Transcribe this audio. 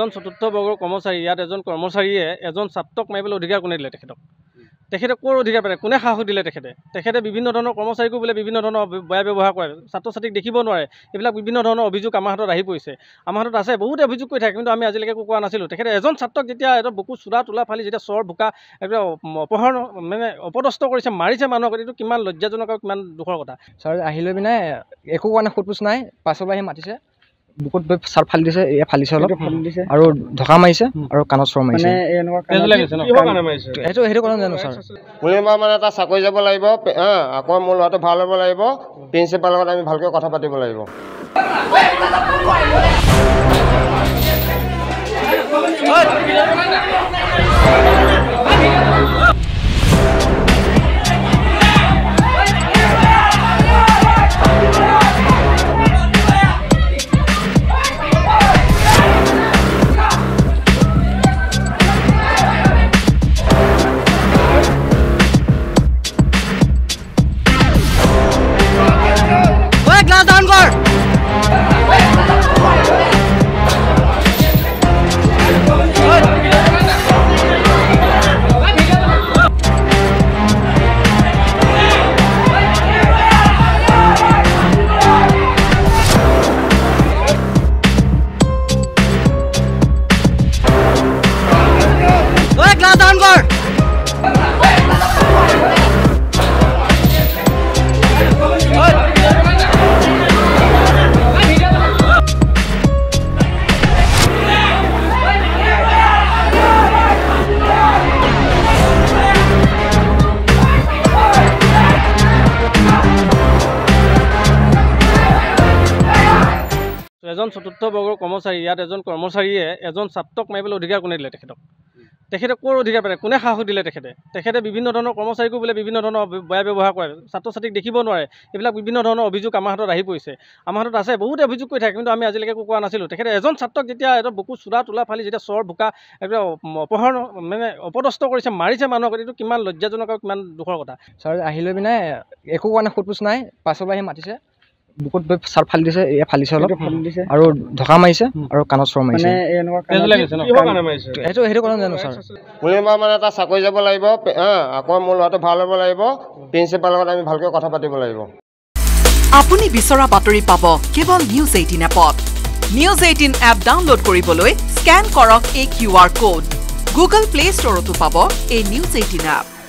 এজন চতুৰ্থ বৰ্গৰ কৰ্মচাৰী ইয়াত এজন কৰ্মচাৰীয়ে এজন ছাত্ৰক মাৰিবলৈ অধিকাৰ কোনে দিলে তেখেতে ক'ৰ অধিকাৰ পালে কোনে সাহস দিলে তেখেতে বিভিন্ন ধৰণৰ কৰ্মচাৰীকো বোলে বিভিন্ন ধৰণৰ বেয়া ব্যৱহাৰ কৰে ছাত্ৰ ছাত্ৰীক দেখিব নোৱাৰে এইবিলাক বিভিন্ন ধৰণৰ অভিযোগ আমাৰ হাতত আহি পৰিছে আমাৰ হাতত আছে বহুতে অভিযোগ কৰি থাকে কিন্তু আমি আজিলৈকে কোৱা নাছিলোঁ তেখেতে এজন ছাত্ৰক যেতিয়া এটা বুকু চূড়া তোলা ফালি যেতিয়া চৰ বোকা একদম অপহৰণ মানে অপদস্থ কৰিছে মাৰিছে মানুহক এইটো কিমান লজ্জাজনক আৰু কিমান দুখৰ কথা ছাৰ আহিলৈ পিনে একো কাৰণে সোধপোছ নাই পাছলৈ আহি মাতিছে বুকুত চাৰ ফালি দিছে এয়া ফালিছে অলপ আৰু ঢকা মাৰিছে আৰু কাণত চৰ মাৰিছে সেইটো কথা জানো ছাৰ কোনোবা মানে এটা চাকৰি যাব লাগিব আকৌ মোৰ ল'ৰাটো ভাল হ'ব লাগিব প্ৰিন্সিপালৰ লগত আমি ভালকৈ কথা পাতিব লাগিব এজন চতুৰ্থ বৰ্গৰ কৰ্মচাৰী ইয়াত এজন কৰ্মচাৰীয়ে এজন ছাত্ৰক মাৰিবলৈ অধিকাৰ কোনে দিলে তেখেতে ক'ৰ অধিকাৰ পালে কোনে সাহস দিলে তেখেতে বিভিন্ন ধৰণৰ কৰ্মচাৰীকো বোলে বিভিন্ন ধৰণৰ বেয়া ব্যৱহাৰ কৰে ছাত্ৰ ছাত্ৰীক দেখিব নোৱাৰে এইবিলাক বিভিন্ন ধৰণৰ অভিযোগ আমাৰ হাতত আহি পৰিছে আমাৰ হাতত আছে বহুতে অভিযোগ কৰি থাকে কিন্তু আমি আজিলৈকে কোৱা নাছিলোঁ তেখেতে এজন ছাত্ৰক যেতিয়া এটা বুকু চূড়া তোলা ফালি যেতিয়া চৰ বোকা একদম অপহৰণ মানে অপদস্থ কৰিছে মাৰিছে মানুহক এইটো কিমান লজ্জাজনক আৰু কিমান দুখৰ কথা ছাৰ আহিলৈ পিনে একো কাৰণে সোধপোছ নাই পাছলৈ আহি মাতিছে বুকুত চাৰ ফালি দিছে এয়া ফালিছে অলপ আৰু ঢকা মাৰিছে আৰু কাণত চৰ মাৰিছে সেইটো কথা জানো ছাৰ কোনোবা মানে এটা চাকৰি যাব লাগিব আকৌ মোৰ ল'ৰাটো ভাল হ'ব লাগিব প্ৰিন্সিপালৰ লগত আমি ভালকৈ কথা পাতিব লাগিব আপুনি বিচৰা বাতৰি পাব কেৱল নিউজ 18 এপত নিউজ 18 এপ ডাউনলোড কৰিবলৈ স্ক্যান কৰক এই QR কোড গুগল প্লে ষ্টৰতো পাব এই নিউজ 18 এপ